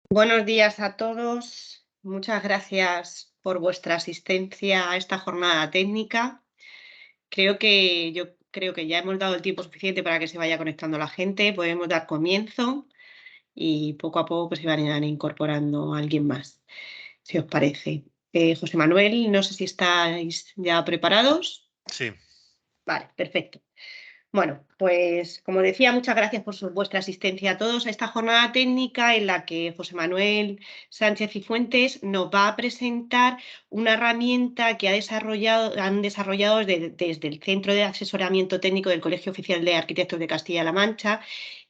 Buenos días a todos. Muchas gracias por vuestra asistencia a esta jornada técnica. Yo creo que ya hemos dado el tiempo suficiente para que se vaya conectando la gente. Podemos dar comienzo y poco a poco pues, se van a ir incorporando alguien más, si os parece. José Manuel, no sé si estáis ya preparados. Sí, Vale, perfecto. Bueno, pues como decía, muchas gracias por vuestra asistencia a todos a esta jornada técnica en la que José Manuel Sánchez y Fuentes nos va a presentar una herramienta que han desarrollado desde el Centro de Asesoramiento Técnico del Colegio Oficial de Arquitectos de Castilla-La Mancha,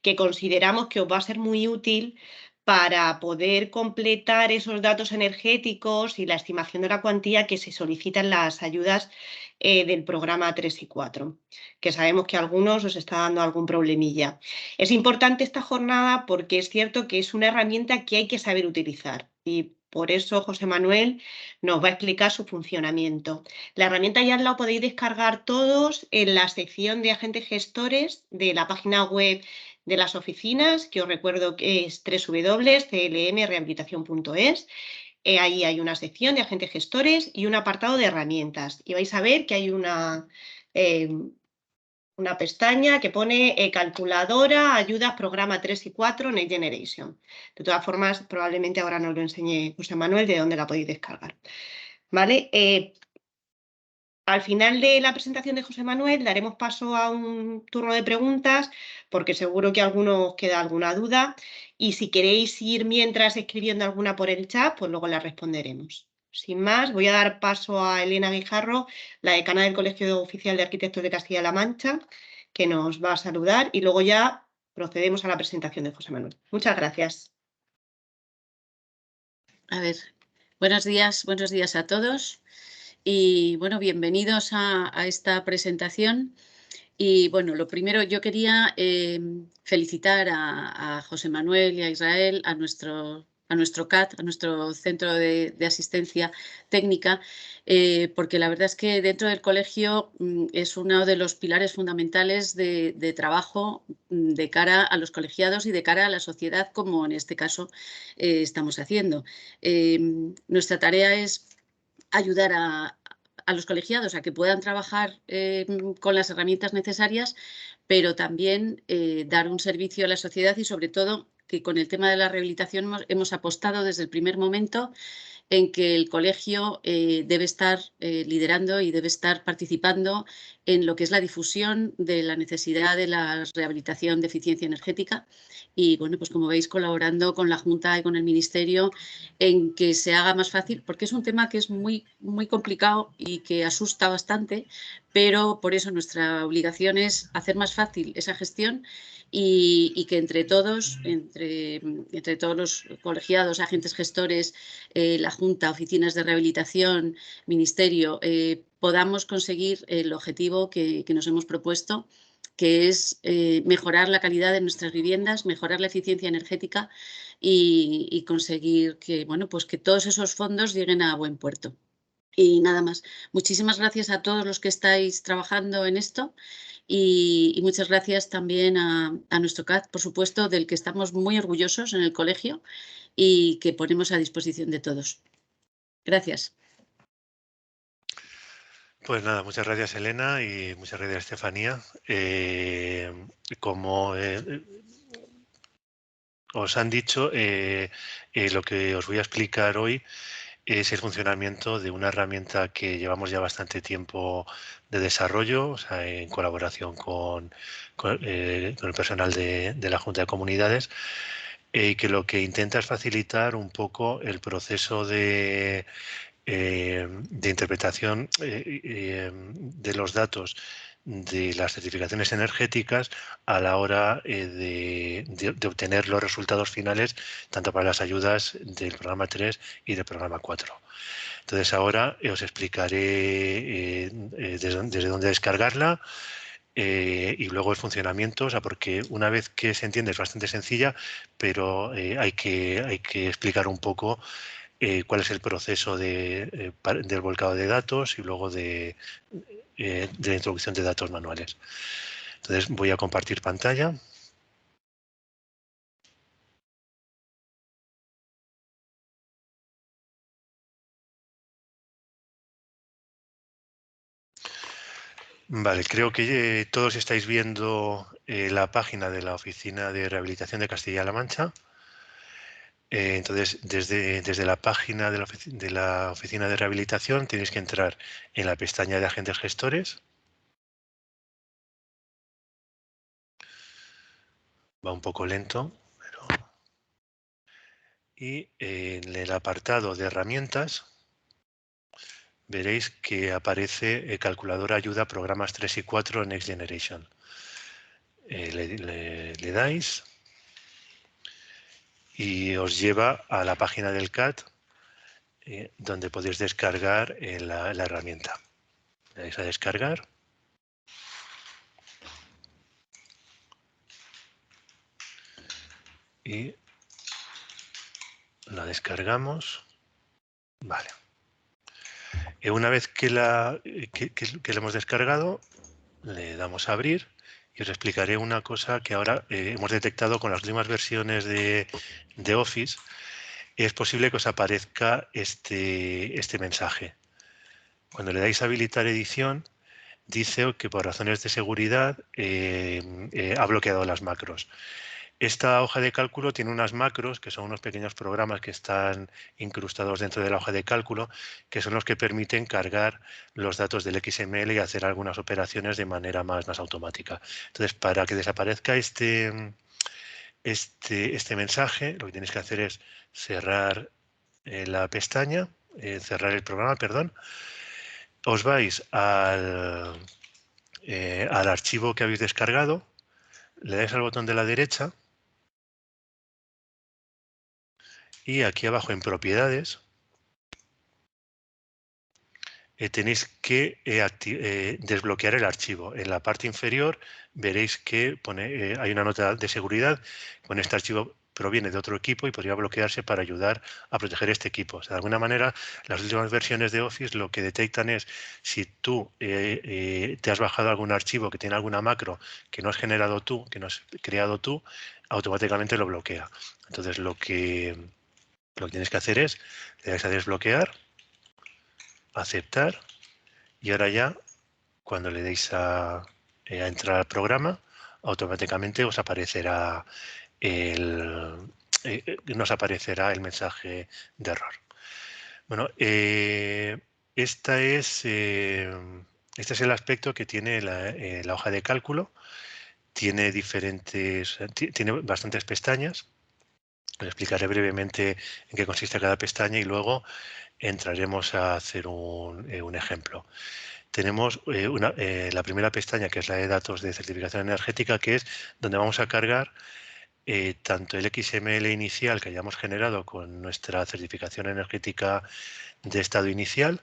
que consideramos que os va a ser muy útil para poder completar esos datos energéticos y la estimación de la cuantía que se solicitan las ayudas del programa 3 y 4, que sabemos que a algunos os está dando algún problemilla. Es importante esta jornada porque es cierto que es una herramienta que hay que saber utilizar y por eso José Manuel nos va a explicar su funcionamiento. La herramienta ya la podéis descargar todos en la sección de agentes gestores de la página web de las oficinas, que os recuerdo que es www.clmrehabilitación.es. Ahí hay una sección de agentes gestores y un apartado de herramientas. Y vais a ver que hay eh, una pestaña que pone calculadora, ayudas, programa 3 y 4, Next Generation. De todas formas, probablemente ahora nos lo enseñe José Manuel de dónde la podéis descargar. ¿Vale? Al final de la presentación de José Manuel daremos paso a un turno de preguntas porque seguro que a alguno os queda alguna duda y si queréis ir mientras escribiendo alguna por el chat, pues luego la responderemos. Sin más, voy a dar paso a Elena Guijarro, la decana del Colegio Oficial de Arquitectos de Castilla-La Mancha, que nos va a saludar y luego ya procedemos a la presentación de José Manuel. Muchas gracias. A ver, buenos días a todos y bueno, bienvenidos a esta presentación. Y bueno, lo primero yo quería felicitar a José Manuel y a Israel, a nuestro CAT, a nuestro Centro de Asistencia Técnica, porque la verdad es que dentro del colegio es uno de los pilares fundamentales de trabajo de cara a los colegiados y de cara a la sociedad, como en este caso estamos haciendo. Nuestra tarea es ayudar a los colegiados a que puedan trabajar con las herramientas necesarias, pero también dar un servicio a la sociedad y sobre todo que con el tema de la rehabilitación hemos apostado desde el primer momento en que el colegio debe estar liderando y debe estar participando en lo que es la difusión de la necesidad de la rehabilitación de eficiencia energética y, bueno, pues como veis, colaborando con la Junta y con el Ministerio en que se haga más fácil, porque es un tema que es muy, muy complicado y que asusta bastante, pero por eso nuestra obligación es hacer más fácil esa gestión y que entre todos, entre todos los colegiados, agentes gestores, la Junta, oficinas de rehabilitación, Ministerio, podamos conseguir el objetivo que nos hemos propuesto, que es mejorar la calidad de nuestras viviendas, mejorar la eficiencia energética y conseguir que, bueno, pues que todos esos fondos lleguen a buen puerto. Y nada más. Muchísimas gracias a todos los que estáis trabajando en esto y muchas gracias también a nuestro CAT, por supuesto, del que estamos muy orgullosos en el colegio y que ponemos a disposición de todos. Gracias. pues nada, muchas gracias Elena y muchas gracias Estefanía. Como os han dicho, lo que os voy a explicar hoy es el funcionamiento de una herramienta que llevamos ya bastante tiempo de desarrollo, o sea, en colaboración con el personal de la Junta de Comunidades, que lo que intenta es facilitar un poco el proceso de interpretación de los datos de las certificaciones energéticas a la hora de obtener los resultados finales, tanto para las ayudas del programa 3 y del programa 4. Entonces ahora os explicaré desde dónde descargarla y luego el funcionamiento, o sea, porque una vez que se entiende es bastante sencilla, pero hay que explicar un poco cuál es el proceso del volcado de datos y luego de la introducción de datos manuales. Entonces voy a compartir pantalla. Vale, creo que todos estáis viendo la página de la Oficina de Rehabilitación de Castilla-La Mancha. Entonces, desde la página de la Oficina de Rehabilitación tenéis que entrar en la pestaña de agentes gestores. Va un poco lento, pero... Y en el apartado de herramientas veréis que aparece calculadora ayuda programas 3 y 4 Next Generation. Le dais y os lleva a la página del CAT donde podéis descargar la herramienta. Le dais a descargar. Y la descargamos. Vale. Una vez que la hemos descargado, le damos a abrir y os explicaré una cosa que ahora hemos detectado con las últimas versiones de Office. Es posible que os aparezca este mensaje. Cuando le dais a habilitar edición, dice que por razones de seguridad ha bloqueado las macros. Esta hoja de cálculo tiene unas macros, que son unos pequeños programas que están incrustados dentro de la hoja de cálculo, que son los que permiten cargar los datos del XML y hacer algunas operaciones de manera más automática. Entonces, para que desaparezca este mensaje, lo que tenéis que hacer es cerrar la pestaña, cerrar el programa, perdón. Os vais al archivo que habéis descargado, le dais al botón de la derecha y aquí abajo en propiedades tenéis que desbloquear el archivo. En la parte inferior veréis que hay una nota de seguridad. Con este archivo proviene de otro equipo y podría bloquearse para ayudar a proteger este equipo. O sea, de alguna manera, las últimas versiones de Office lo que detectan es si tú te has bajado algún archivo que tiene alguna macro que no has generado tú, que no has creado tú, automáticamente lo bloquea. Entonces, lo que tienes que hacer es, le dais a desbloquear, aceptar, y ahora ya, cuando le deis a entrar al programa, automáticamente os aparecerá nos aparecerá el mensaje de error. Bueno, este es el aspecto que tiene la hoja de cálculo. Tiene tiene bastantes pestañas. Les explicaré brevemente en qué consiste cada pestaña y luego entraremos a hacer un ejemplo. Tenemos la primera pestaña, que es la de datos de certificación energética, que es donde vamos a cargar tanto el XML inicial que hayamos generado con nuestra certificación energética de estado inicial,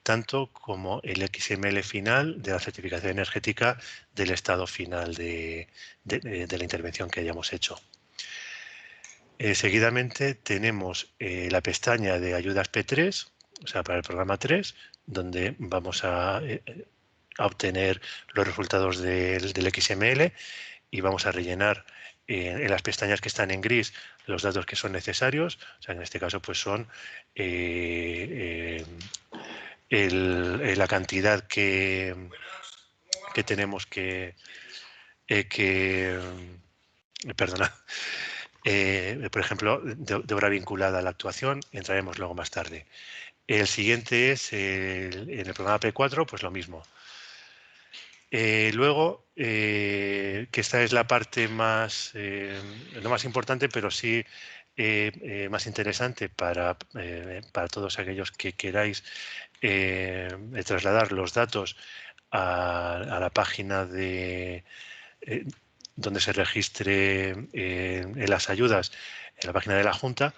tanto como el XML final de la certificación energética del estado final de la intervención que hayamos hecho. Seguidamente tenemos la pestaña de ayudas P3, o sea, para el programa 3, donde vamos a obtener los resultados del XML y vamos a rellenar en las pestañas que están en gris los datos que son necesarios. O sea, en este caso pues son la cantidad que tenemos perdona. Por ejemplo, de hora vinculada a la actuación, entraremos luego más tarde. El siguiente es en el programa P4, pues lo mismo. Luego, que esta es la parte más, no más importante, pero sí más interesante para todos aquellos que queráis trasladar los datos a la página de donde se registre en las ayudas, en la página de la Junta.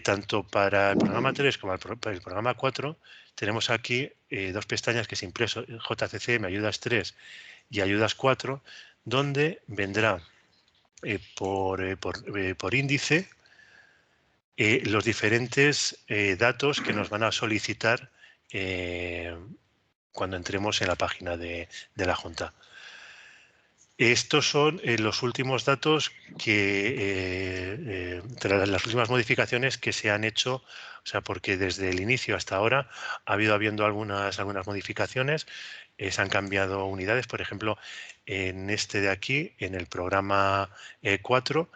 Tanto para el programa 3 como para el programa 4 tenemos aquí dos pestañas que es impreso, JCCM, ayudas 3 y ayudas 4, donde vendrá por índice los diferentes datos que nos van a solicitar cuando entremos en la página de la Junta. Estos son los últimos datos tras las últimas modificaciones que se han hecho, o sea, porque desde el inicio hasta ahora ha habido algunas modificaciones. se han cambiado unidades. Por ejemplo, en este de aquí, en el programa 4,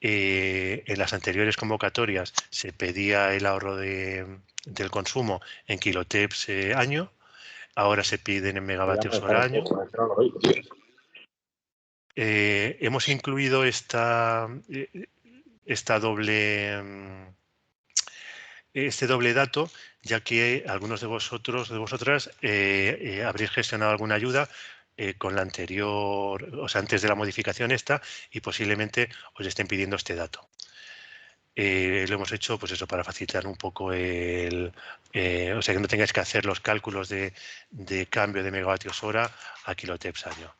en las anteriores convocatorias se pedía el ahorro del consumo en kiloteps año, ahora se piden en megavatios hora año. Hemos incluido esta este doble dato, ya que algunos de vosotras habréis gestionado alguna ayuda con la anterior, o sea, antes de la modificación esta, y posiblemente os estén pidiendo este dato. Lo hemos hecho, pues eso, para facilitar un poco o sea, que no tengáis que hacer los cálculos de cambio de megavatios hora a kiloteps año.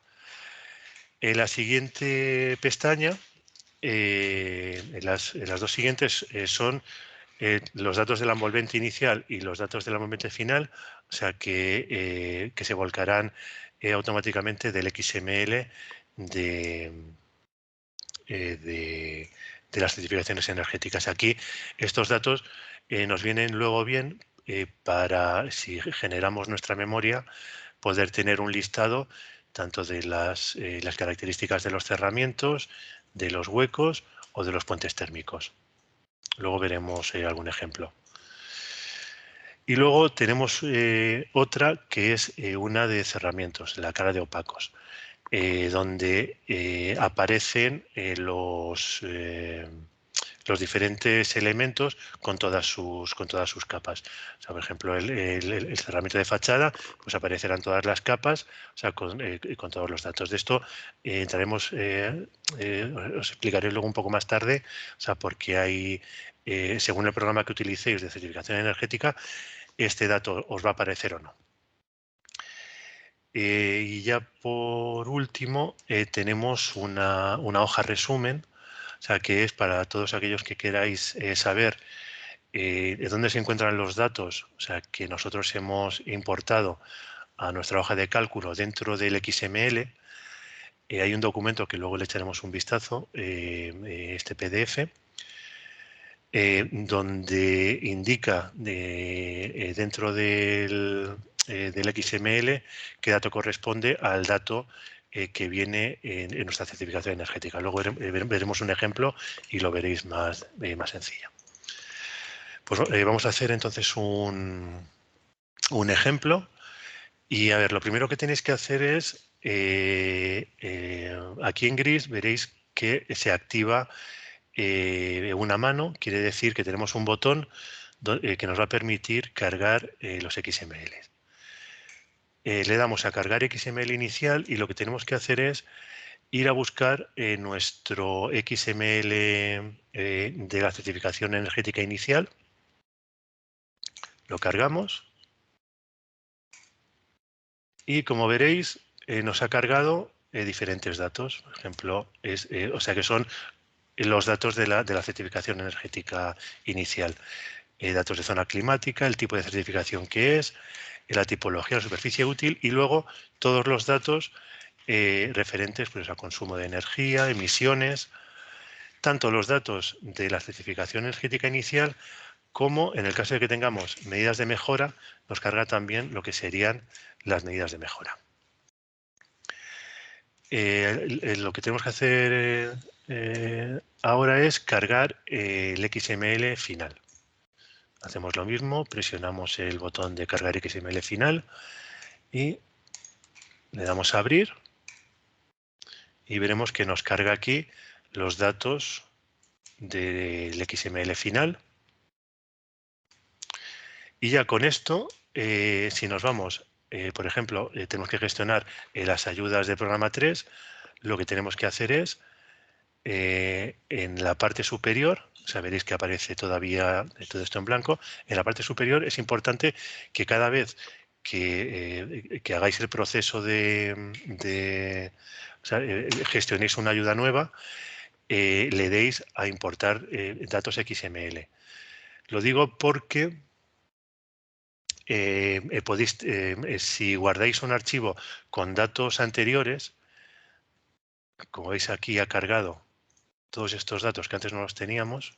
En la siguiente pestaña, en las dos siguientes son los datos de la envolvente inicial y los datos de la envolvente final, o sea, que se volcarán automáticamente del XML de las certificaciones energéticas. Aquí estos datos nos vienen luego bien para, si generamos nuestra memoria, poder tener un listado tanto de las características de los cerramientos, de los huecos o de los puentes térmicos. Luego veremos algún ejemplo. Y luego tenemos otra que es una de cerramientos, la cara de opacos, donde aparecen los diferentes elementos con todas sus capas. O sea, por ejemplo, el cerramiento de fachada, pues aparecerán todas las capas, o sea, con todos los datos. De esto entraremos, os explicaré luego un poco más tarde, o sea, porque hay, según el programa que utilicéis de certificación energética, este dato os va a aparecer o no. Y ya por último tenemos una hoja resumen, o sea, que es para todos aquellos que queráis saber de dónde se encuentran los datos, o sea, que nosotros hemos importado a nuestra hoja de cálculo dentro del XML. Hay un documento que luego le echaremos un vistazo, este PDF, donde indica dentro del XML qué dato corresponde al dato que viene en nuestra certificación energética. Luego veremos un ejemplo y lo veréis más sencillo. Pues vamos a hacer entonces un ejemplo. Y a ver, lo primero que tenéis que hacer es, aquí en gris veréis que se activa una mano, quiere decir que tenemos un botón que nos va a permitir cargar los XML. Le damos a cargar XML inicial y lo que tenemos que hacer es ir a buscar nuestro XML de la certificación energética inicial. Lo cargamos y, como veréis, nos ha cargado diferentes datos. Por ejemplo, o sea que son los datos de la certificación energética inicial. Datos de zona climática, el tipo de certificación que es, la tipología, la superficie útil y luego todos los datos referentes pues, a consumo de energía, emisiones, tanto los datos de la certificación energética inicial como, en el caso de que tengamos medidas de mejora, nos carga también lo que serían las medidas de mejora. Lo que tenemos que hacer ahora es cargar el XML final. Hacemos lo mismo, presionamos el botón de cargar XML final y le damos a abrir y veremos que nos carga aquí los datos del XML final. Y ya con esto, si nos vamos, por ejemplo, tenemos que gestionar las ayudas de programa 3, lo que tenemos que hacer es, en la parte superior, o sea, veréis que aparece todavía todo esto en blanco, en la parte superior es importante que cada vez que hagáis el proceso o sea, gestionéis una ayuda nueva, le deis a importar datos XML. Lo digo porque si guardáis un archivo con datos anteriores, como veis aquí ha cargado todos estos datos que antes no los teníamos.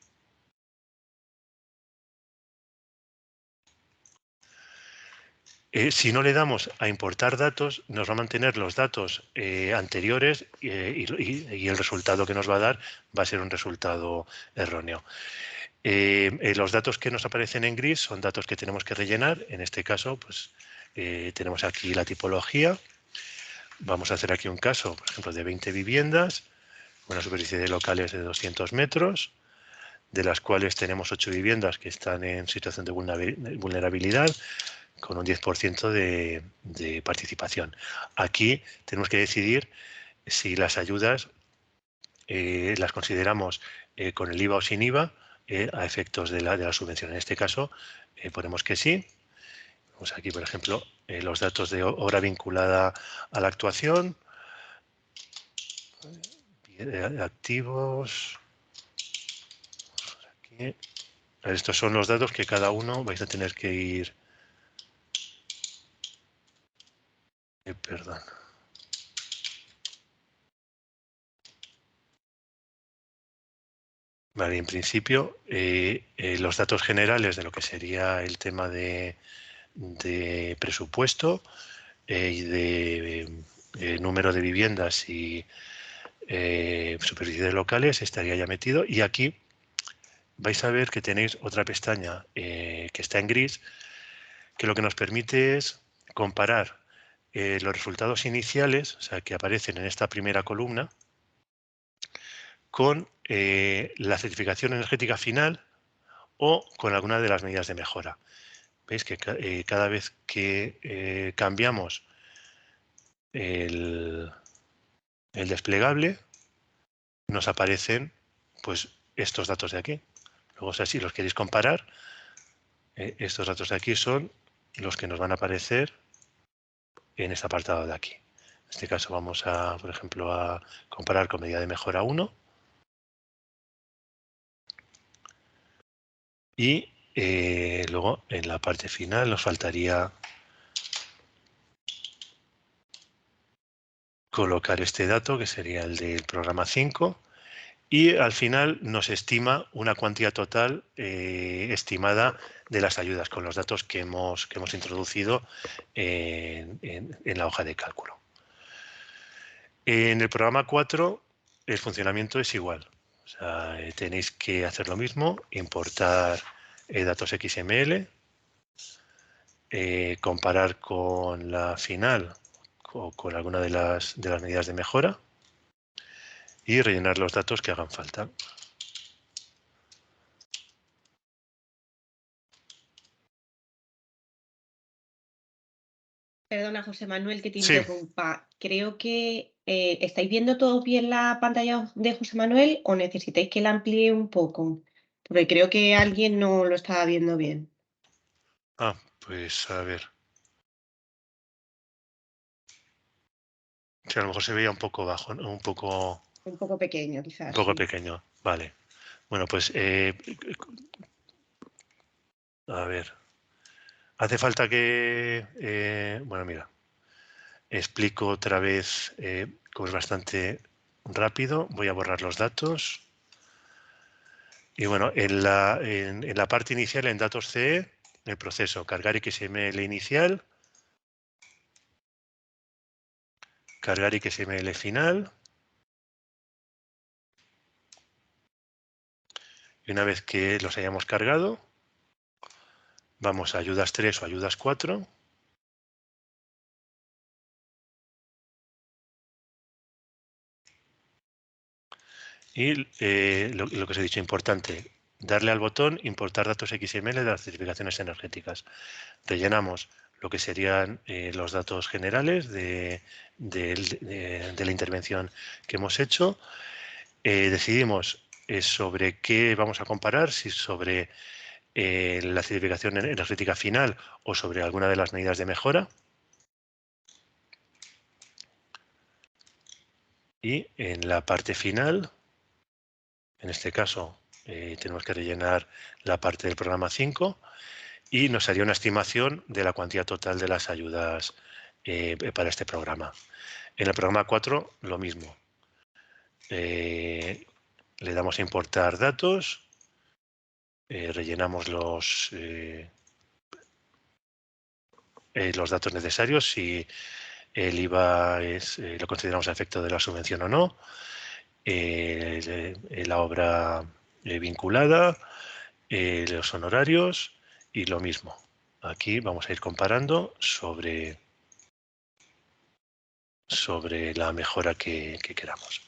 Si no le damos a importar datos, nos va a mantener los datos anteriores y el resultado que nos va a dar va a ser un resultado erróneo. Los datos que nos aparecen en gris son datos que tenemos que rellenar. En este caso, pues tenemos aquí la tipología. Vamos a hacer aquí un caso, por ejemplo, de 20 viviendas, una superficie de locales de 200 metros, de las cuales tenemos 8 viviendas que están en situación de vulnerabilidad, con un 10% de participación. Aquí tenemos que decidir si las ayudas las consideramos con el IVA o sin IVA a efectos de la subvención. En este caso ponemos que sí. Vamos aquí, por ejemplo, los datos de obra vinculada a la actuación, activos. Aquí. Estos son los datos que cada uno vais a tener que ir. Perdón. Vale, en principio, los datos generales de lo que sería el tema de presupuesto y de número de viviendas y superficies locales estaría ya metido. Y aquí vais a ver que tenéis otra pestaña que está en gris, que lo que nos permite es comparar los resultados iniciales, o sea, que aparecen en esta primera columna, con la certificación energética final o con alguna de las medidas de mejora. Veis que cada vez que cambiamos el desplegable, nos aparecen pues estos datos de aquí. Luego, o sea, si los queréis comparar, estos datos de aquí son los que nos van a aparecer en este apartado de aquí. En este caso vamos a, por ejemplo, a comparar con medida de mejora 1. Y luego en la parte final nos faltaría colocar este dato, que sería el del programa 5, y al final nos estima una cuantía total estimada de las ayudas con los datos que hemos introducido en la hoja de cálculo. En el programa 4 el funcionamiento es igual. O sea, tenéis que hacer lo mismo, importar datos XML, comparar con la final o con alguna de las medidas de mejora y rellenar los datos que hagan falta. Perdona, José Manuel, que te Sí. interrumpa. Creo que ¿estáis viendo todo bien la pantalla de José Manuel o necesitáis que la amplíe un poco? Porque creo que alguien no lo estaba viendo bien. Ah, pues a ver. Sí, a lo mejor se veía un poco bajo, ¿no? Un poco Pequeño, quizás. Un poco Sí. pequeño. Vale. Bueno, pues a ver. Hace falta que... bueno, mira. Explico otra vez, como es bastante rápido. Voy a borrar los datos. Y bueno, en la parte inicial, en datos CE, el proceso cargar XML inicial, cargar XML final. Y una vez que los hayamos cargado, vamos a ayudas 3 o ayudas 4. Y lo que os he dicho, importante, darle al botón importar datos XML de las certificaciones energéticas. Rellenamos lo que serían los datos generales de la intervención que hemos hecho. Decidimos sobre qué vamos a comparar, si sobre la certificación energética final o sobre alguna de las medidas de mejora. Y en la parte final, en este caso, tenemos que rellenar la parte del programa 5 y nos haría una estimación de la cuantía total de las ayudas para este programa. En el programa 4, lo mismo. Le damos a importar datos, rellenamos los datos necesarios, si el IVA lo consideramos a efecto de la subvención o no, la obra vinculada, los honorarios y lo mismo. Aquí vamos a ir comparando sobre la mejora que queramos.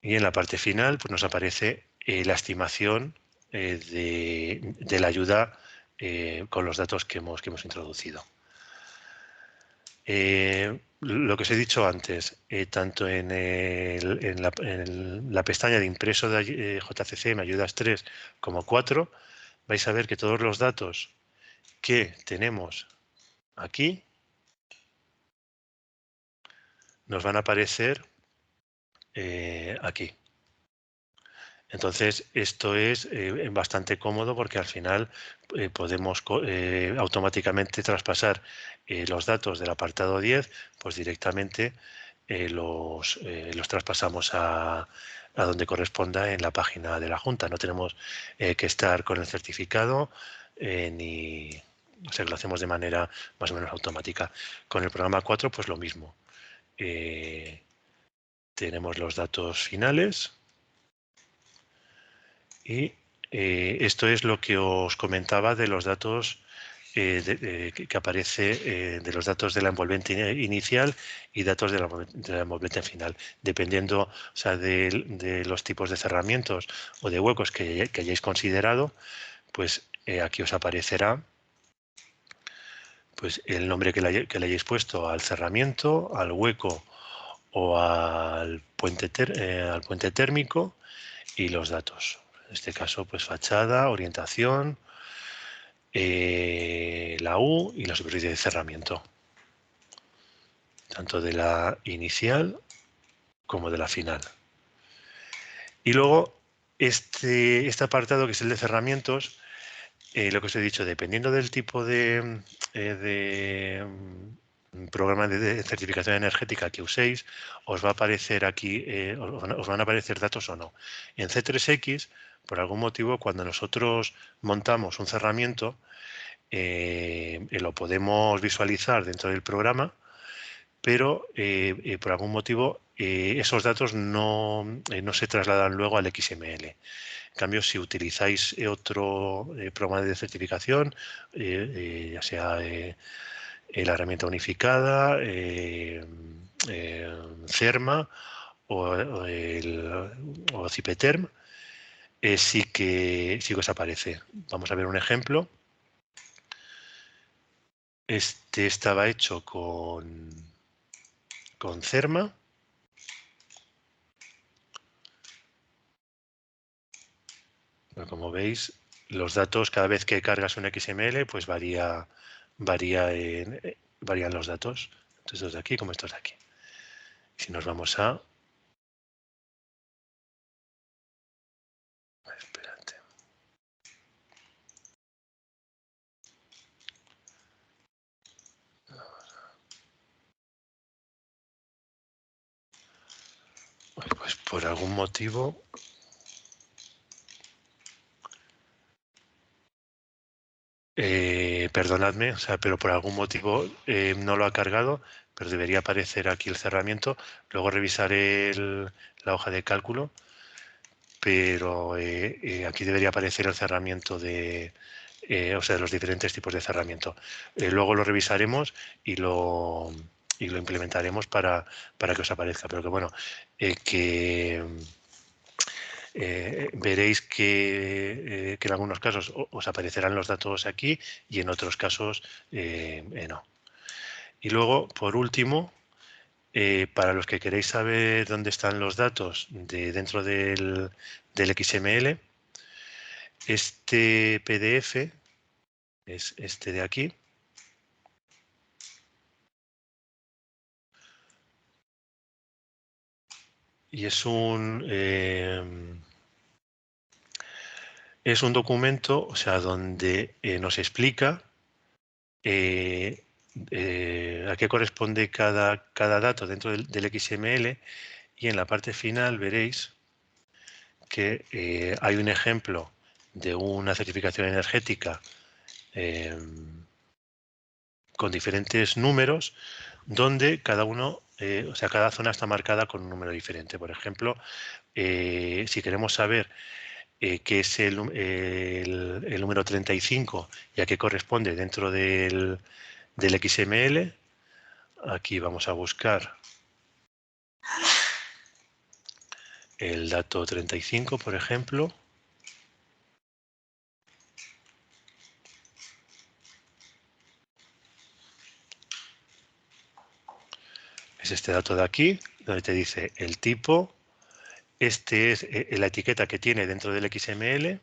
Y en la parte final pues nos aparece la estimación de la ayuda con los datos que hemos introducido. Lo que os he dicho antes, tanto en la pestaña de impreso de JCC, ayudas 3 como 4, vais a ver que todos los datos que tenemos aquí nos van a aparecer aquí. Entonces, esto es bastante cómodo porque al final podemos automáticamente traspasar los datos del apartado 10, pues directamente los traspasamos a donde corresponda en la página de la Junta. No tenemos que estar con el certificado ni... O sea, que lo hacemos de manera más o menos automática. Con el programa 4, pues lo mismo. Tenemos los datos finales. Y esto es lo que os comentaba de los datos que aparece de los datos de la envolvente inicial y datos de la envolvente final. Dependiendo, o sea, de los tipos de cerramientos o de huecos que hayáis considerado, pues aquí os aparecerá pues el nombre que le hayáis puesto al cerramiento, al hueco o al puente térmico y los datos. En este caso, pues fachada, orientación, la U y la superficie de cerramiento, tanto de la inicial como de la final. Y luego, este apartado, que es el de cerramientos, lo que os he dicho, dependiendo del tipo de programa de certificación energética que uséis, os va a aparecer aquí, os van a aparecer datos o no. En C3X, por algún motivo, cuando nosotros montamos un cerramiento, lo podemos visualizar dentro del programa, pero por algún motivo esos datos no se trasladan luego al XML. En cambio, si utilizáis otro programa de certificación, ya sea la herramienta unificada, CERMA o Cipeterm, sí que os aparece. Vamos a ver un ejemplo. Este estaba hecho con CERMA. Bueno, como veis, los datos, cada vez que cargas un XML, pues varían los datos. Estos de aquí como estos de aquí. Si nos vamos a... Espérate. Pues por algún motivo... perdonadme, o sea, pero por algún motivo no lo ha cargado, pero debería aparecer aquí el cerramiento. Luego revisaré la hoja de cálculo, pero aquí debería aparecer el cerramiento o sea, los diferentes tipos de cerramiento. Luego lo revisaremos y lo implementaremos para que os aparezca. Pero que bueno, veréis que en algunos casos os aparecerán los datos aquí y en otros casos no. Y luego, por último, para los que queréis saber dónde están los datos dentro del XML, este PDF es este de aquí. Y es un documento, o sea, donde nos explica a qué corresponde cada dato dentro del XML, y en la parte final veréis que hay un ejemplo de una certificación energética con diferentes números, donde cada uno, o sea, cada zona está marcada con un número diferente. Por ejemplo, si queremos saber qué es el número 35 y a qué corresponde dentro del XML, aquí vamos a buscar el dato 35, por ejemplo. Es este dato de aquí, donde te dice el tipo. Este es la etiqueta que tiene dentro del XML,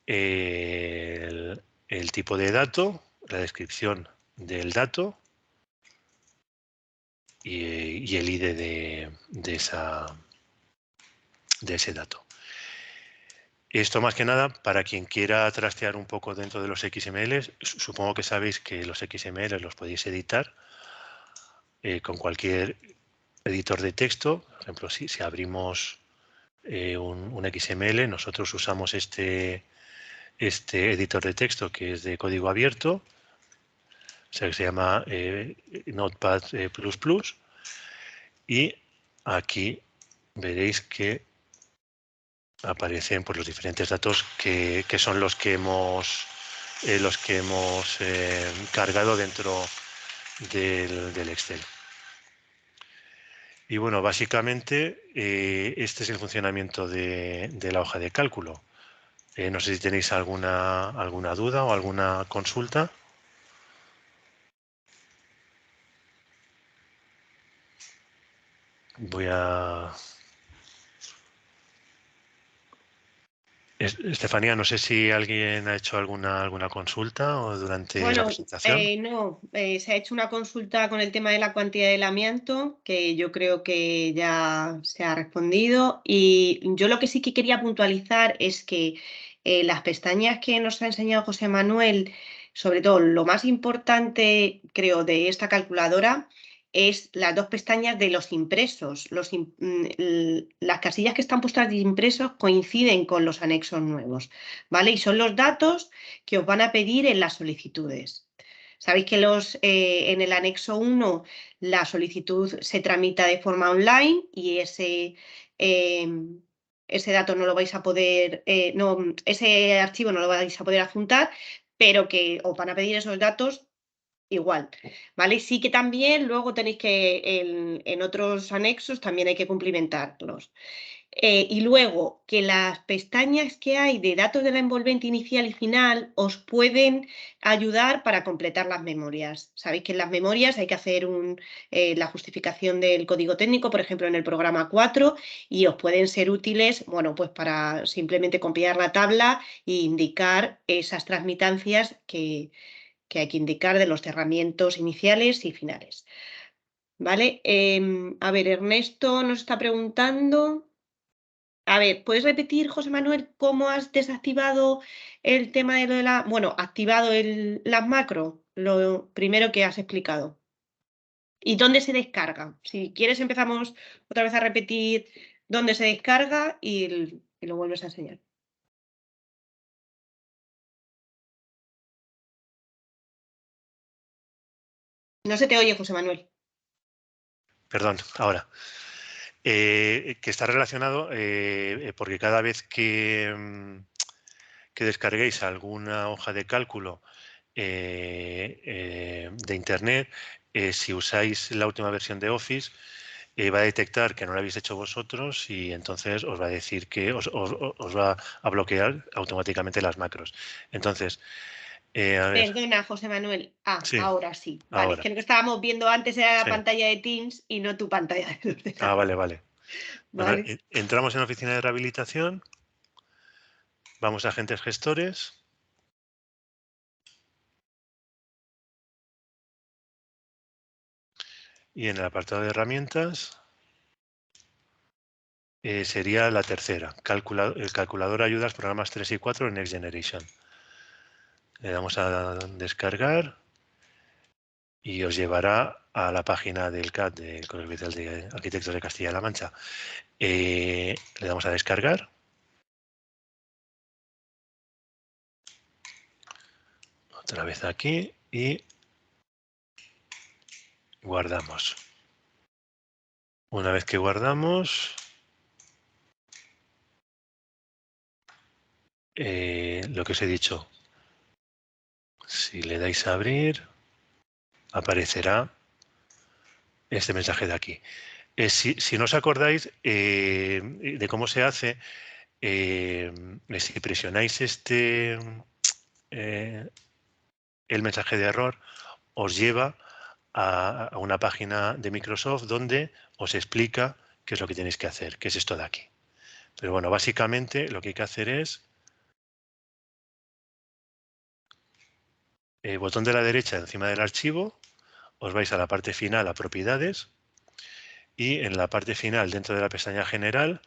el tipo de dato, la descripción del dato y el ID de ese dato. Esto más que nada para quien quiera trastear un poco dentro de los XML. Supongo que sabéis que los XML los podéis editar con cualquier editor de texto. Por ejemplo, si abrimos un XML, nosotros usamos este editor de texto que es de código abierto, o sea que se llama Notepad++, y aquí veréis que aparecen pues, los diferentes datos que son los que hemos cargado dentro del Excel. Y bueno, básicamente este es el funcionamiento de la hoja de cálculo. No sé si tenéis alguna duda o alguna consulta. Voy a... Estefanía, no sé si alguien ha hecho alguna consulta o durante la presentación. No, se ha hecho una consulta con el tema de la cantidad del amianto, que yo creo que ya se ha respondido. Y yo lo que sí que quería puntualizar es que las pestañas que nos ha enseñado José Manuel, sobre todo lo más importante, creo, de esta calculadora, es las dos pestañas de los impresos. Las casillas que están puestas de impresos coinciden con los anexos nuevos, ¿vale? Y son los datos que os van a pedir en las solicitudes. Sabéis que en el anexo 1 la solicitud se tramita de forma online y ese dato no lo vais a poder, ese archivo no lo vais a poder adjuntar, pero que os van a pedir esos datos igual, ¿vale? Sí que también luego tenéis que, en otros anexos también hay que cumplimentarlos. Y luego que las pestañas que hay de datos de la envolvente inicial y final os pueden ayudar para completar las memorias. Sabéis que en las memorias hay que hacer la justificación del código técnico, por ejemplo, en el programa 4, y os pueden ser útiles, bueno, pues para simplemente copiar la tabla e indicar esas transmitancias que hay que indicar de los cerramientos iniciales y finales. ¿Vale? A ver, Ernesto nos está preguntando. A ver, ¿puedes repetir, José Manuel, cómo has desactivado el tema de lo de la... Bueno, activado las macros, lo primero que has explicado. ¿Y dónde se descarga? Si quieres empezamos otra vez a repetir dónde se descarga y lo vuelves a enseñar. No se te oye, José Manuel. Perdón, ahora. Que está relacionado porque cada vez que descarguéis alguna hoja de cálculo de Internet, si usáis la última versión de Office, va a detectar que no lo habéis hecho vosotros y entonces os va a decir que os va a bloquear automáticamente las macros. Entonces, a ver. Perdona, José Manuel. Sí, Ahora sí. Vale, ahora. es que lo que estábamos viendo antes era la Sí. pantalla de Teams y no tu pantalla de ordenador. Vale, vale. Vale. Bueno, entramos en oficina de rehabilitación, vamos a agentes gestores. Y en el apartado de herramientas sería la tercera, el calculador ayudas programas 3 y 4 en Next Generation. Le damos a descargar y os llevará a la página del CAD, del Colegio Oficial de Arquitectos de Castilla-La Mancha. Le damos a descargar. Otra vez aquí y Guardamos. Una vez que guardamos, lo que os he dicho, si le dais a abrir, aparecerá este mensaje de aquí. Si no os acordáis de cómo se hace, si presionáis el mensaje de error, os lleva a una página de Microsoft donde os explica qué es lo que tenéis que hacer, que es esto de aquí. Pero bueno, básicamente lo que hay que hacer es el botón de la derecha encima del archivo, os vais a la parte final, a propiedades, y en la parte final, dentro de la pestaña general,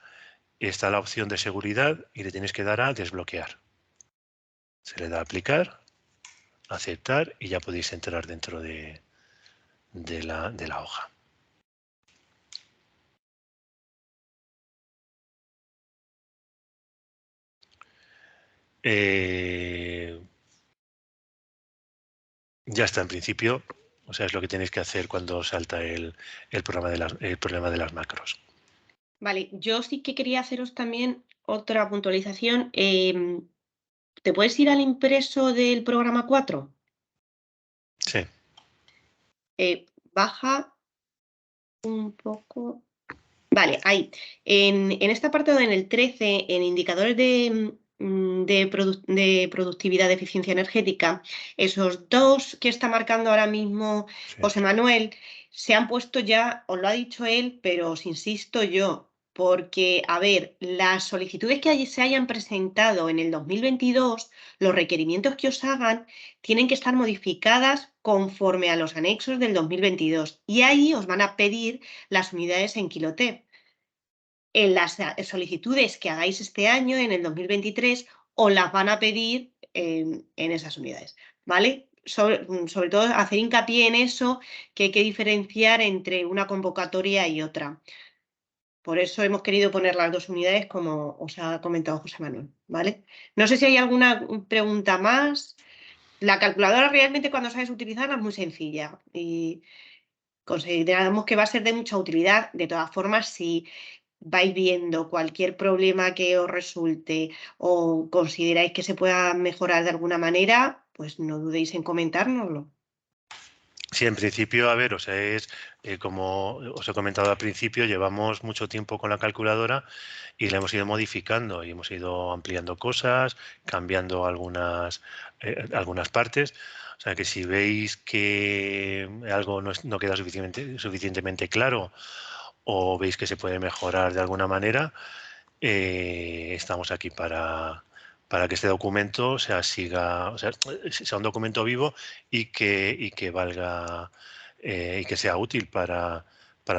está la opción de seguridad y le tenéis que dar a desbloquear. Se le da a aplicar, aceptar y ya podéis entrar dentro de la hoja. Ya está en principio, o sea, es lo que tenéis que hacer cuando salta el problema de las macros. Vale, yo sí que quería haceros también otra puntualización. ¿Te puedes ir al impreso del programa 4? Sí. Baja un poco. Vale, ahí. En esta parte en el 13, en indicadores de productividad, de eficiencia energética, esos dos que está marcando ahora mismo Sí. José Manuel, se han puesto ya, os lo ha dicho él, pero os insisto yo, porque, a ver, las solicitudes que se hayan presentado en el 2022, los requerimientos que os hagan, tienen que estar modificadas conforme a los anexos del 2022. Y ahí os van a pedir las unidades en kilotep. En las solicitudes que hagáis este año, en el 2023, os las van a pedir en esas unidades, ¿vale? Sobre todo hacer hincapié en eso, que hay que diferenciar entre una convocatoria y otra. Por eso hemos querido poner las dos unidades como os ha comentado José Manuel, ¿vale? No sé si hay alguna pregunta más. La calculadora realmente cuando sabes utilizarla es muy sencilla y consideramos que va a ser de mucha utilidad. De todas formas, si vais viendo cualquier problema que os resulte o consideráis que se pueda mejorar de alguna manera, pues no dudéis en comentárnoslo. Sí, en principio, a ver, o sea, como os he comentado al principio, llevamos mucho tiempo con la calculadora y la hemos ido modificando y hemos ido ampliando cosas, cambiando algunas partes. O sea, que si veis que algo no queda suficientemente claro o veis que se puede mejorar de alguna manera, estamos aquí para que este documento sea un documento vivo y que valga y que sea útil para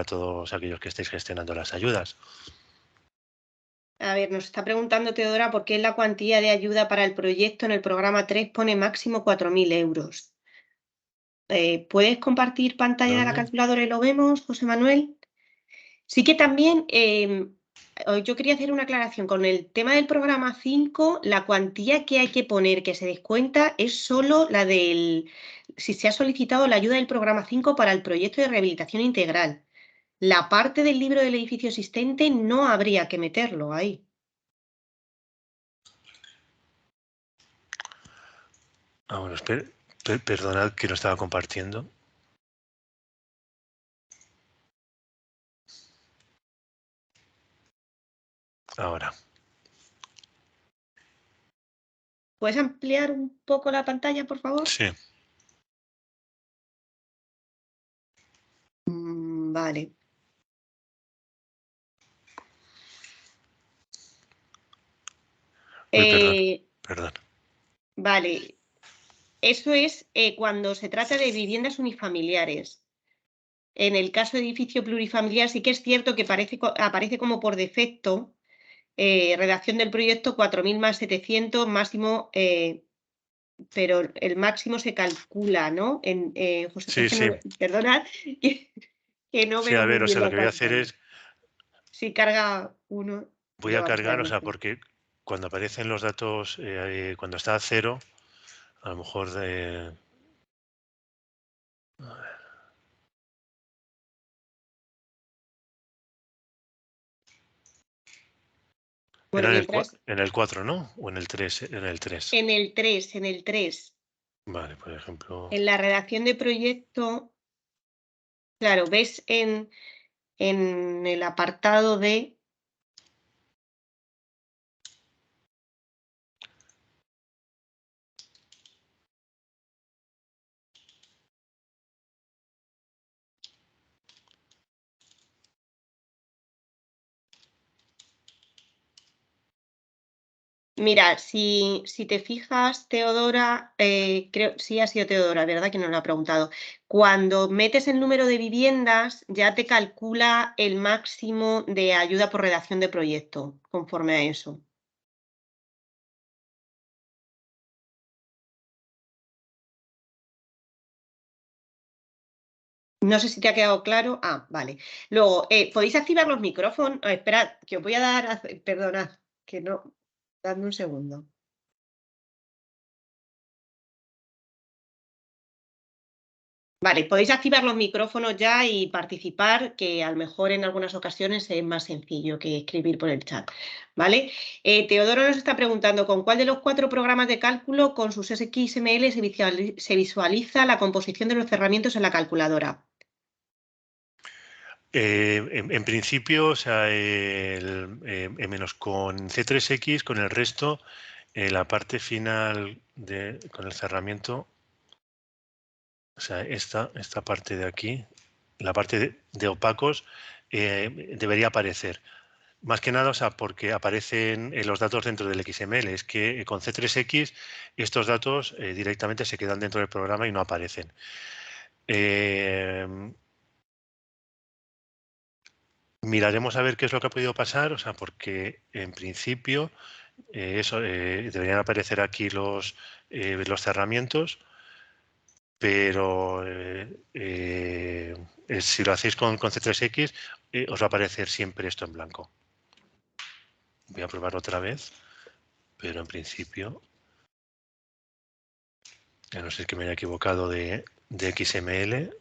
todos aquellos que estéis gestionando las ayudas. A ver, nos está preguntando Teodora por qué la cuantía de ayuda para el proyecto en el programa 3 pone máximo 4.000 euros. ¿Puedes compartir pantalla de la ¿Dónde? calculadora y lo vemos, José Manuel? Sí que también yo quería hacer una aclaración. Con el tema del programa 5, la cuantía que hay que poner que se descuenta es solo la si se ha solicitado la ayuda del programa 5 para el proyecto de rehabilitación integral. La parte del libro del edificio existente no habría que meterlo ahí. Bueno, perdonad que no estaba compartiendo. Ahora. ¿Puedes ampliar un poco la pantalla, por favor? Sí. Vale. Perdón. Vale. Eso es cuando se trata de viviendas unifamiliares. En el caso de edificio plurifamiliar sí que es cierto que aparece como por defecto redacción del proyecto 4.000 más 700 máximo, pero el máximo se calcula, ¿no? José, Sí, sí. perdonad que no Sí, a veo muy ver, o bien sea, lo la que voy a hacer pantalla. es, Si carga uno, voy ya a vamos a ver cargar, o sea, mejor. porque cuando aparecen los datos, cuando está a 0, a lo mejor Bueno, Era mientras, en el 4, ¿no? ¿O en el 3? En el 3. en el 3, Vale, por ejemplo. en la redacción de proyecto, claro, ves en el apartado de... Mira, si te fijas, Teodora, creo, sí ha sido Teodora, ¿verdad? Que nos lo ha preguntado. Cuando metes el número de viviendas, ya te calcula el máximo de ayuda por redacción de proyecto, conforme a eso. No sé si te ha quedado claro. Ah, vale. Luego, ¿podéis activar los micrófonos? Esperad, que os voy a dar... Perdonad, que no... Dadme un segundo. Vale, podéis activar los micrófonos ya y participar, que a lo mejor en algunas ocasiones es más sencillo que escribir por el chat. ¿Vale? Teodoro nos está preguntando ¿con cuál de los 4 programas de cálculo con sus XML se visualiza la composición de los cerramientos en la calculadora? En principio, o sea, menos con C3X, con el resto, la parte final con el cerramiento, o sea, esta parte de aquí, la parte de opacos, debería aparecer. Más que nada, o sea, porque aparecen los datos dentro del XML. Es que con C3X estos datos directamente se quedan dentro del programa y no aparecen. Miraremos a ver qué es lo que ha podido pasar, o sea, porque en principio deberían aparecer aquí los cerramientos, pero si lo hacéis con C3X, os va a aparecer siempre esto en blanco. Voy a probar otra vez, pero en principio, a no ser que me haya equivocado de XML.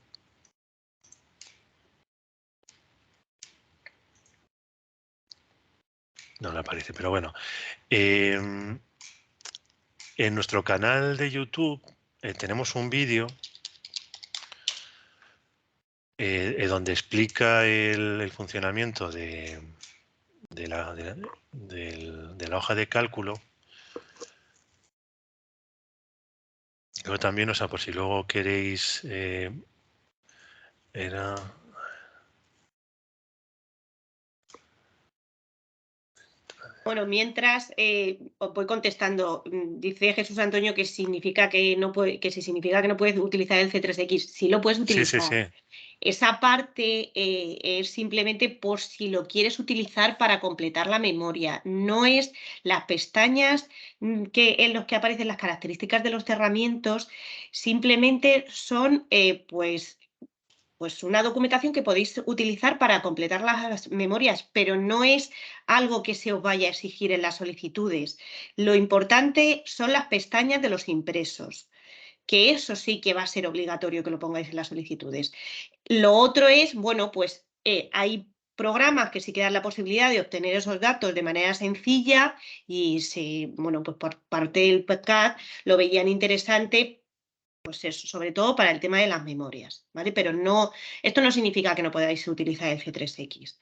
No le aparece, pero bueno. En nuestro canal de YouTube tenemos un vídeo donde explica el funcionamiento de la hoja de cálculo. Luego también, o sea, por si luego queréis, Bueno, mientras os voy contestando, dice Jesús Antonio que significa que no puede, que si significa que no puedes utilizar el C3X, sí lo puedes utilizar. Sí, sí, sí. Esa parte es simplemente por si lo quieres utilizar para completar la memoria. No es las pestañas en los que aparecen las características de los cerramientos, simplemente son pues una documentación que podéis utilizar para completar las memorias, pero no es algo que se os vaya a exigir en las solicitudes. Lo importante son las pestañas de los impresos, que eso sí que va a ser obligatorio que lo pongáis en las solicitudes. Lo otro es, bueno, pues hay programas que sí que dan la posibilidad de obtener esos datos de manera sencilla y bueno, pues por parte del PCAT lo veían interesante, pues eso, sobre todo para el tema de las memorias, ¿vale? Pero no, esto no significa que no podáis utilizar el C3X,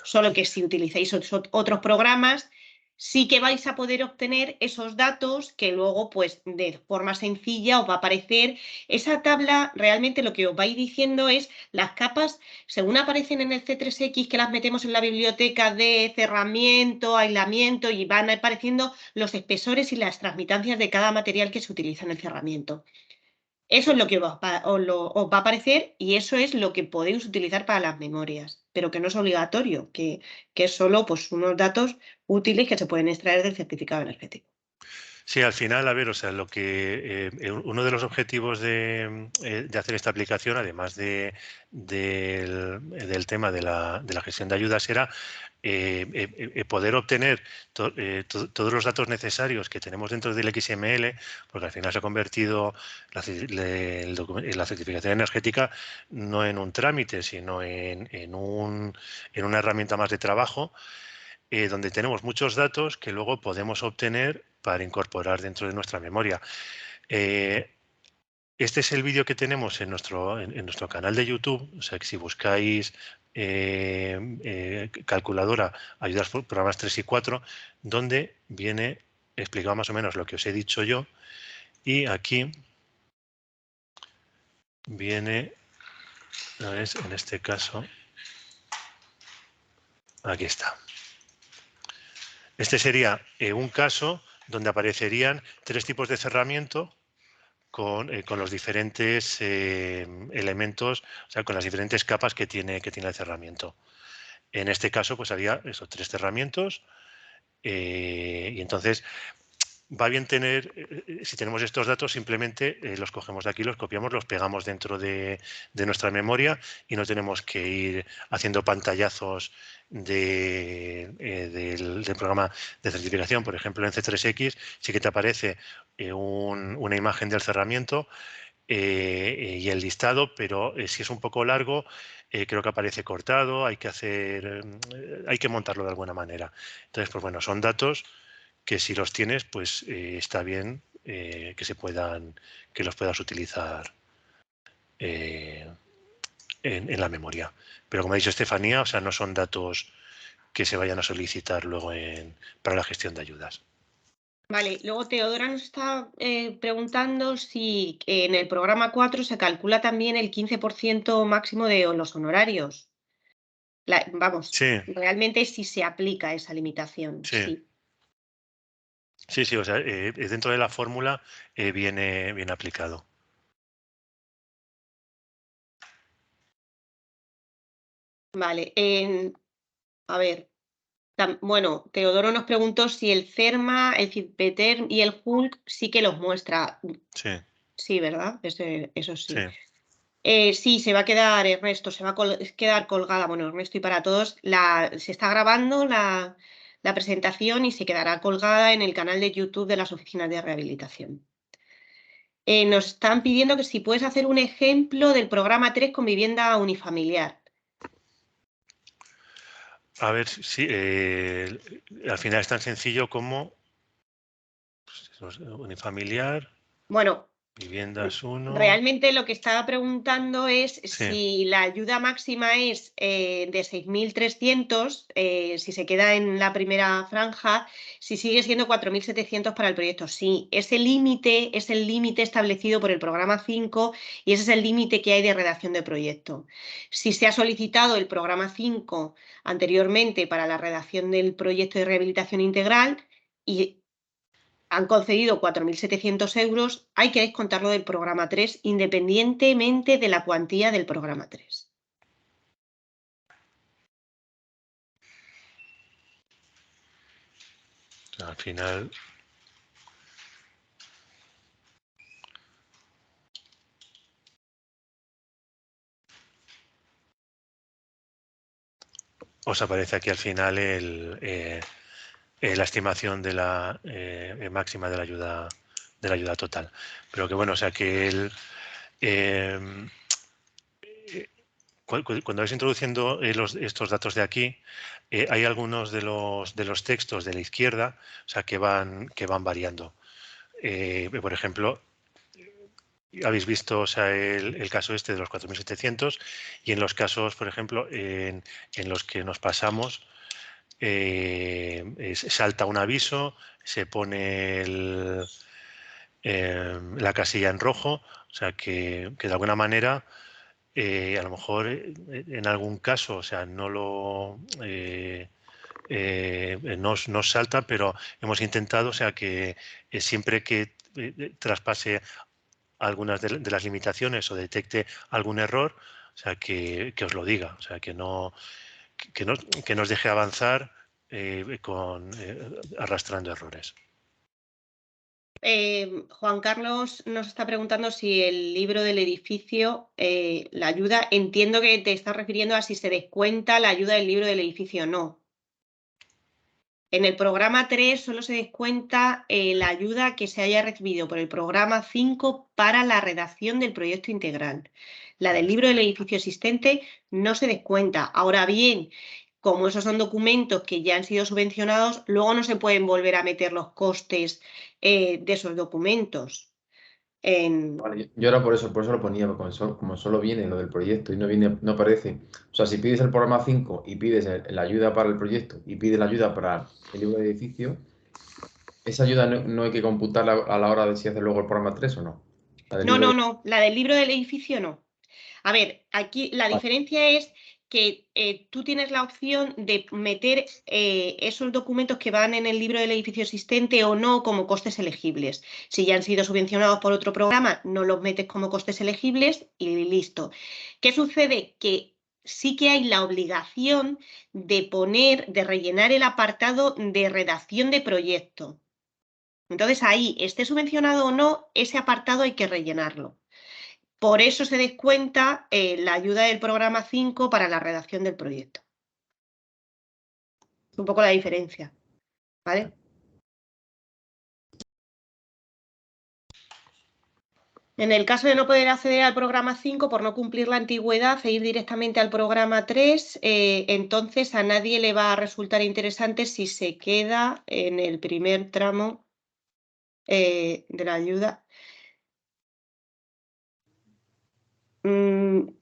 solo que si utilizáis otros programas, sí que vais a poder obtener esos datos que luego, pues de forma sencilla os va a aparecer. Esa tabla, realmente lo que os vais diciendo es las capas, según aparecen en el C3X, que las metemos en la biblioteca de cerramiento, aislamiento, y van apareciendo los espesores y las transmitancias de cada material que se utiliza en el cerramiento. Eso es lo que os va a aparecer y eso es lo que podéis utilizar para las memorias, pero que no es obligatorio, que es solo pues, unos datos útiles que se pueden extraer del certificado energético. Sí, al final, a ver, o sea, uno de los objetivos de hacer esta aplicación, además del tema de la gestión de ayudas, era poder obtener todos los datos necesarios que tenemos dentro del XML, porque al final se ha convertido la certificación energética no en un trámite, sino en una herramienta más de trabajo. donde tenemos muchos datos que luego podemos obtener para incorporar dentro de nuestra memoria. Este es el vídeo que tenemos en nuestro canal de YouTube. O sea, que si buscáis calculadora, ayudas por programas 3 y 4, donde viene explicado más o menos lo que os he dicho yo. Y aquí viene, en este caso, aquí está. Este sería un caso donde aparecerían 3 tipos de cerramiento con los diferentes elementos, o sea, con las diferentes capas que tiene el cerramiento. En este caso, pues había esos 3 cerramientos y entonces va bien tener, si tenemos estos datos, simplemente los cogemos de aquí, los copiamos, los pegamos dentro de nuestra memoria y no tenemos que ir haciendo pantallazos del programa de certificación. Por ejemplo, en C3X sí que te aparece una imagen del cerramiento y el listado, pero si es un poco largo, creo que aparece cortado, hay que montarlo de alguna manera. Entonces, pues bueno, son datos que si los tienes, pues está bien que los puedas utilizar en la memoria. Pero como ha dicho Estefanía, o sea, no son datos que se vayan a solicitar luego para la gestión de ayudas. Vale, luego Teodora nos está preguntando si en el programa 4 se calcula también el 15% máximo de los honorarios. Vamos, Sí, realmente si se aplica esa limitación, sí. sí. Sí, o sea, dentro de la fórmula viene aplicado. Vale, a ver, bueno, Teodoro nos preguntó si el CERMA, el CIPETER y el HULC sí que los muestra. Sí, Sí, ¿verdad? Eso sí. sí. Sí, se va a quedar, Ernesto, se va a quedar colgada. Bueno, Ernesto y para todos, se está grabando la presentación y se quedará colgada en el canal de YouTube de las oficinas de rehabilitación. Nos están pidiendo que si puedes hacer un ejemplo del programa 3 con vivienda unifamiliar. A ver, sí, al final es tan sencillo como pues, unifamiliar, Bueno, viviendas 1. realmente lo que estaba preguntando es Sí, si la ayuda máxima es de 6.300, si se queda en la primera franja, si sigue siendo 4.700 para el proyecto. Sí, ese límite es el límite establecido por el programa 5 y ese es el límite que hay de redacción de proyecto. Si se ha solicitado el programa 5 anteriormente para la redacción del proyecto de rehabilitación integral y han concedido 4.700 euros, hay que descontarlo del programa 3 independientemente de la cuantía del programa 3. al final. Os aparece aquí al final la estimación de la máxima de la ayuda total. Pero que bueno, o sea que cuando vais introduciendo estos datos de aquí, hay algunos de los textos de la izquierda, o sea, que van variando. Por ejemplo, habéis visto, o sea, el caso este de los 4.700 y en los casos, por ejemplo, en los que nos pasamos, salta un aviso, se pone la casilla en rojo, o sea, que de alguna manera a lo mejor en algún caso, o sea, nos salta, pero hemos intentado, o sea, que siempre que traspase algunas de las limitaciones o detecte algún error, o sea, que os lo diga, o sea, que nos deje avanzar arrastrando errores. Juan Carlos nos está preguntando si el libro del edificio, la ayuda, entiendo que te estás refiriendo a si se descuenta la ayuda del libro del edificio o no. En el programa 3 solo se descuenta la ayuda que se haya recibido por el programa 5 para la redacción del proyecto integral. La del libro del edificio existente no se descuenta. Ahora bien, como esos son documentos que ya han sido subvencionados, luego no se pueden volver a meter los costes de esos documentos. Vale, yo ahora por eso lo ponía, porque como solo viene lo del proyecto y no viene, no aparece. O sea, si pides el programa 5 y pides la ayuda para el proyecto y pides la ayuda para el libro de edificio, esa ayuda no hay que computarla a la hora de si haces luego el programa 3 o no. No, la del libro del edificio no. A ver, aquí la diferencia es que tú tienes la opción de meter esos documentos que van en el libro del edificio existente o no como costes elegibles. Si ya han sido subvencionados por otro programa, no los metes como costes elegibles y listo. ¿Qué sucede? Que sí que hay la obligación de rellenar el apartado de redacción de proyecto. Entonces ahí, esté subvencionado o no, ese apartado hay que rellenarlo. Por eso se descuenta la ayuda del programa 5 para la redacción del proyecto. Es un poco la diferencia, ¿vale? En el caso de no poder acceder al programa 5 por no cumplir la antigüedad e ir directamente al programa 3, entonces a nadie le va a resultar interesante si se queda en el primer tramo de la ayuda. No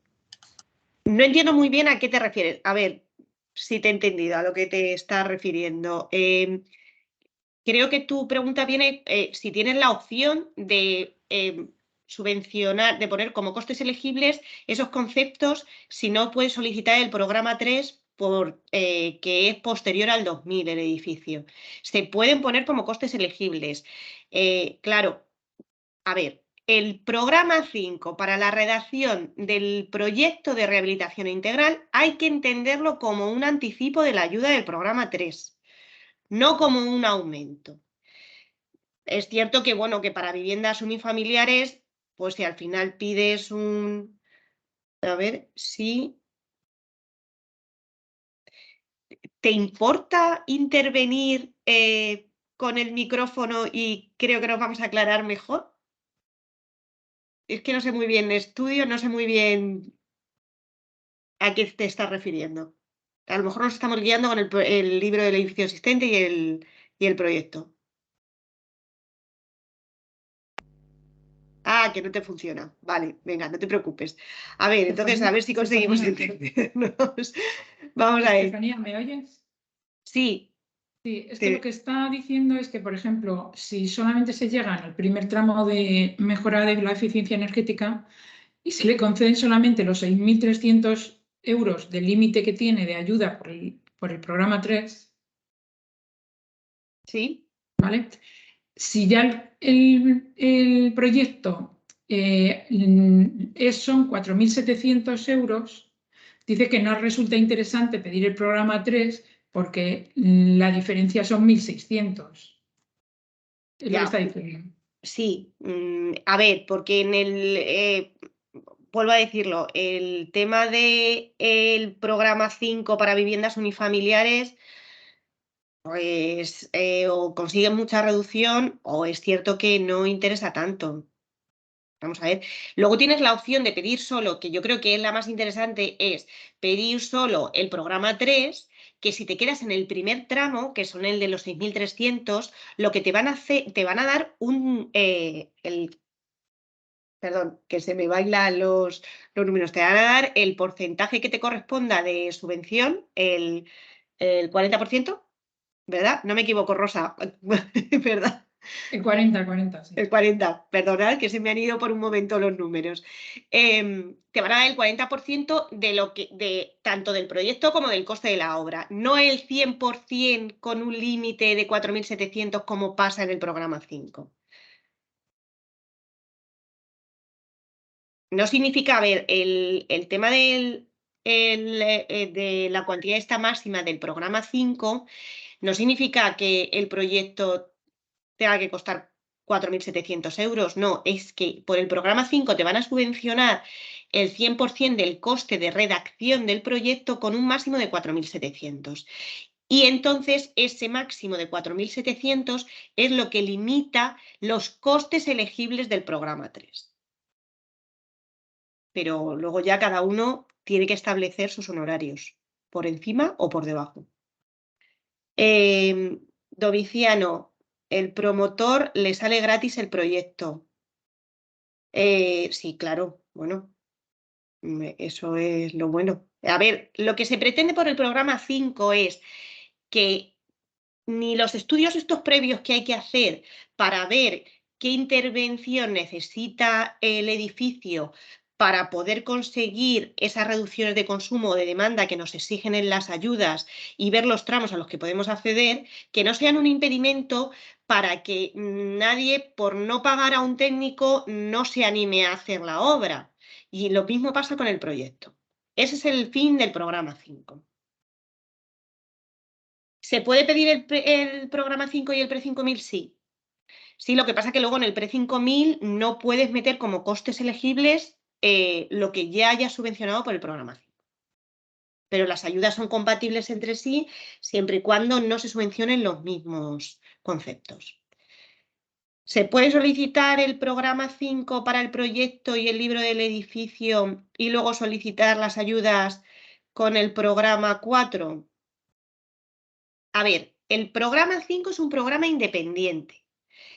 entiendo muy bien a qué te refieres. A ver, si te he entendido a lo que te estás refiriendo. Creo que tu pregunta viene si tienes la opción de subvencionar, de poner como costes elegibles esos conceptos si no puedes solicitar el programa 3 que es posterior al 2000 el edificio. Se pueden poner como costes elegibles. Claro, a ver, el programa 5 para la redacción del proyecto de rehabilitación integral hay que entenderlo como un anticipo de la ayuda del programa 3, no como un aumento. Es cierto que, bueno, que para viviendas unifamiliares, pues si al final pides un... A ver si... ¿Te importa intervenir con el micrófono y creo que nos vamos a aclarar mejor? Es que no sé muy bien estudio, no sé muy bien a qué te estás refiriendo. A lo mejor nos estamos guiando con el libro del edificio existente y el proyecto. Ah, que no te funciona. Vale, venga, no te preocupes. A ver, entonces, a ver si conseguimos entendernos. Vamos a ver. Estefanía, ¿me oyes? Sí. Sí, es que lo que está diciendo es que, por ejemplo, si solamente se llega al primer tramo de mejora de la eficiencia energética y se le conceden solamente los 6.300 euros del límite que tiene de ayuda por el programa 3, Sí. ¿vale? Si ya el proyecto son 4.700 euros, dice que no resulta interesante pedir el programa 3 porque la diferencia son 1.600. Es lo que está diciendo. Sí, a ver, porque en el, vuelvo a decirlo, el tema del programa 5 para viviendas unifamiliares, pues o consiguen mucha reducción o es cierto que no interesa tanto. Vamos a ver. Luego tienes la opción de pedir solo, que yo creo que es la más interesante, es pedir solo el programa 3, que si te quedas en el primer tramo, que son el de los 6.300, lo que te van a hacer, te van a dar perdón, que se me bailan los números, te van a dar el porcentaje que te corresponda de subvención, el 40%, ¿verdad? No me equivoco, Rosa, ¿verdad? El 40, sí. El 40, perdonad que se me han ido por un momento los números. Te van a dar el 40% tanto del proyecto como del coste de la obra, no el 100% con un límite de 4.700 como pasa en el programa 5. No significa, a ver, el tema de la cuantía esta máxima del programa 5 no significa que el proyecto tenga que costar 4.700 euros. No, es que por el programa 5 te van a subvencionar el 100% del coste de redacción del proyecto con un máximo de 4.700. Y entonces ese máximo de 4.700 es lo que limita los costes elegibles del programa 3. Pero luego ya cada uno tiene que establecer sus honorarios. por encima o por debajo. Domiciano, el promotor le sale gratis el proyecto. Sí, claro, bueno, eso es lo bueno. A ver, lo que se pretende por el programa 5 es que ni los estudios estos previos que hay que hacer para ver qué intervención necesita el edificio para poder conseguir esas reducciones de consumo o de demanda que nos exigen en las ayudas y ver los tramos a los que podemos acceder, que no sean un impedimento para que nadie, por no pagar a un técnico, no se anime a hacer la obra. Y lo mismo pasa con el proyecto. Ese es el fin del programa 5. ¿Se puede pedir el programa 5 y el pre-5000? Sí. Sí, lo que pasa es que luego en el pre-5000 no puedes meter como costes elegibles lo que ya haya subvencionado por el programa 5. Pero las ayudas son compatibles entre sí siempre y cuando no se subvencionen los mismos conceptos. ¿Se puede solicitar el programa 5 para el proyecto y el libro del edificio y luego solicitar las ayudas con el programa 4? A ver, el programa 5 es un programa independiente.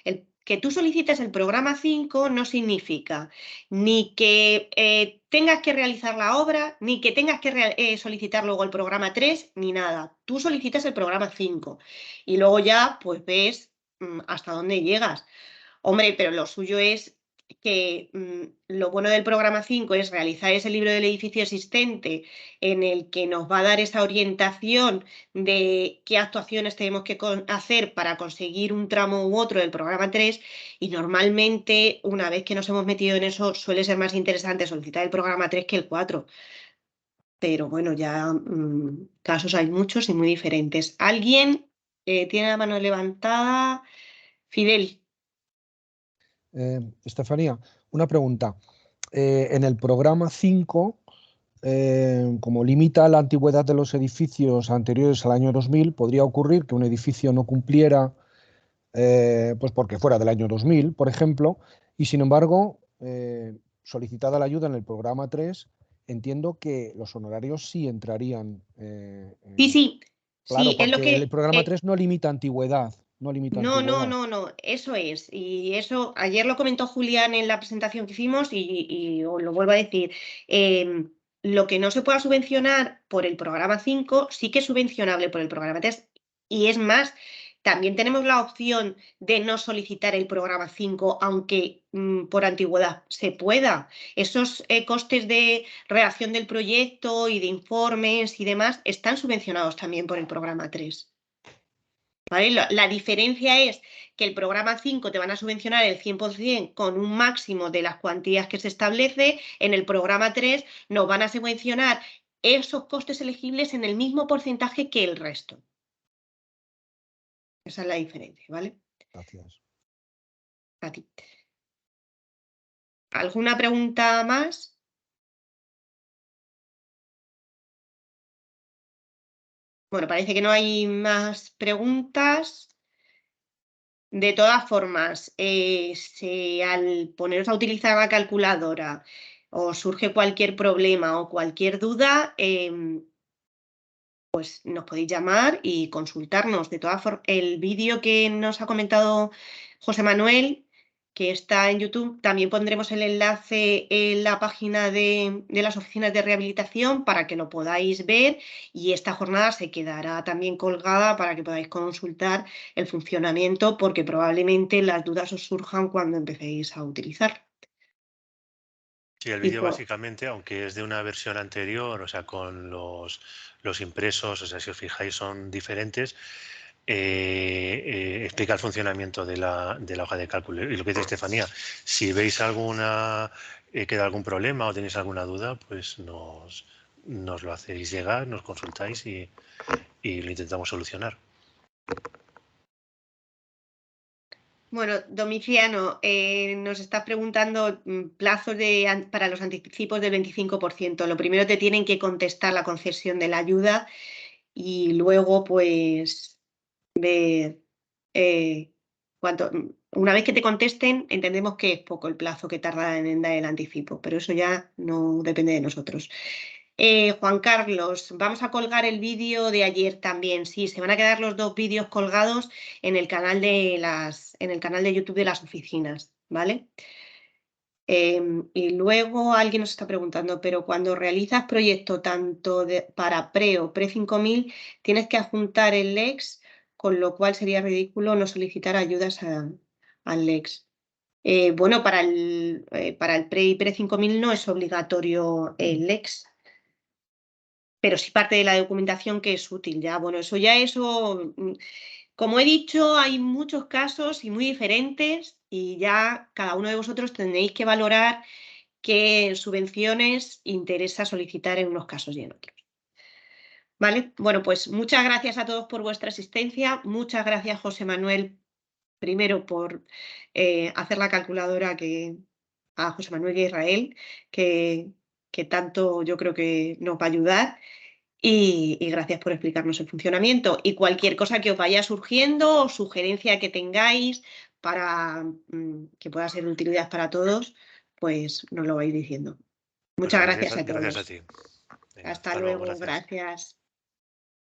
El que tú solicites el programa 5 no significa ni que tengas que realizar la obra, ni que tengas que solicitar luego el programa 3, ni nada. Tú solicitas el programa 5 y luego ya pues ves hasta dónde llegas. Hombre, pero lo suyo es que lo bueno del programa 5 es realizar ese libro del edificio existente en el que nos va a dar esa orientación de qué actuaciones tenemos que hacer para conseguir un tramo u otro del programa 3 y normalmente una vez que nos hemos metido en eso suele ser más interesante solicitar el programa 3 que el 4. Pero bueno, ya casos hay muchos y muy diferentes. ¿Alguien tiene la mano levantada? Fidel. Estefanía, una pregunta. En el programa 5, como limita la antigüedad de los edificios anteriores al año 2000, podría ocurrir que un edificio no cumpliera, pues porque fuera del año 2000, por ejemplo, y sin embargo, solicitada la ayuda en el programa 3, entiendo que los honorarios sí entrarían. Sí, Claro, sí, es lo porque el que... programa 3 no limita antigüedad. No limita antigüedad. No, eso es. Y eso ayer lo comentó Julián en la presentación que hicimos y os lo vuelvo a decir. Lo que no se pueda subvencionar por el programa 5 sí que es subvencionable por el programa 3. Y es más, también tenemos la opción de no solicitar el programa 5, aunque por antigüedad se pueda. Esos costes de redacción del proyecto y de informes y demás están subvencionados también por el programa 3. ¿Vale? La diferencia es que el programa 5 te van a subvencionar el 100% con un máximo de las cuantías que se establece. En el programa 3 nos van a subvencionar esos costes elegibles en el mismo porcentaje que el resto. Esa es la diferencia, ¿vale? Gracias. A ti. ¿Alguna pregunta más? Bueno, parece que no hay más preguntas. De todas formas, si al poneros a utilizar la calculadora os surge cualquier problema o cualquier duda, pues nos podéis llamar y consultarnos. De todas formas, el vídeo que nos ha comentado José Manuel, que está en YouTube, también pondremos el enlace en la página de las oficinas de rehabilitación para que lo podáis ver y esta jornada se quedará también colgada para que podáis consultar el funcionamiento porque probablemente las dudas os surjan cuando empecéis a utilizar. Sí, el vídeo básicamente, aunque es de una versión anterior, o sea, con los impresos, o sea, si os fijáis son diferentes, explica el funcionamiento de la hoja de cálculo. Y lo que dice Estefanía, si veis queda algún problema o tenéis alguna duda, pues nos lo hacéis llegar, nos consultáis y lo intentamos solucionar. Bueno, Domiciano, nos estás preguntando plazos para los anticipos del 25%. Lo primero te tienen que contestar la concesión de la ayuda y luego pues ver una vez que te contesten entendemos que es poco el plazo que tarda en dar el anticipo, pero eso ya no depende de nosotros. Juan Carlos, vamos a colgar el vídeo de ayer también. Sí, se van a quedar los 2 vídeos colgados en el canal de YouTube de las oficinas, ¿vale? Y luego alguien nos está preguntando, pero cuando realizas proyecto tanto para pre o pre 5000, tienes que adjuntar el LEX, con lo cual sería ridículo no solicitar ayudas al LEX. Bueno, para el pre y pre 5000 no es obligatorio el LEX, pero sí parte de la documentación que es útil ya. Bueno, como he dicho, hay muchos casos y muy diferentes y ya cada uno de vosotros tendréis que valorar qué subvenciones interesa solicitar en unos casos y en otros. ¿Vale? Bueno, pues muchas gracias a todos por vuestra asistencia. Muchas gracias, José Manuel, primero por hacer la calculadora a José Manuel y a Israel, que tanto yo creo que nos va a ayudar. Y gracias por explicarnos el funcionamiento. Y cualquier cosa que os vaya surgiendo o sugerencia que tengáis para que pueda ser de utilidad para todos, pues nos lo vais diciendo. Muchas gracias a todos. Gracias a ti. Venga, Hasta luego, gracias. gracias.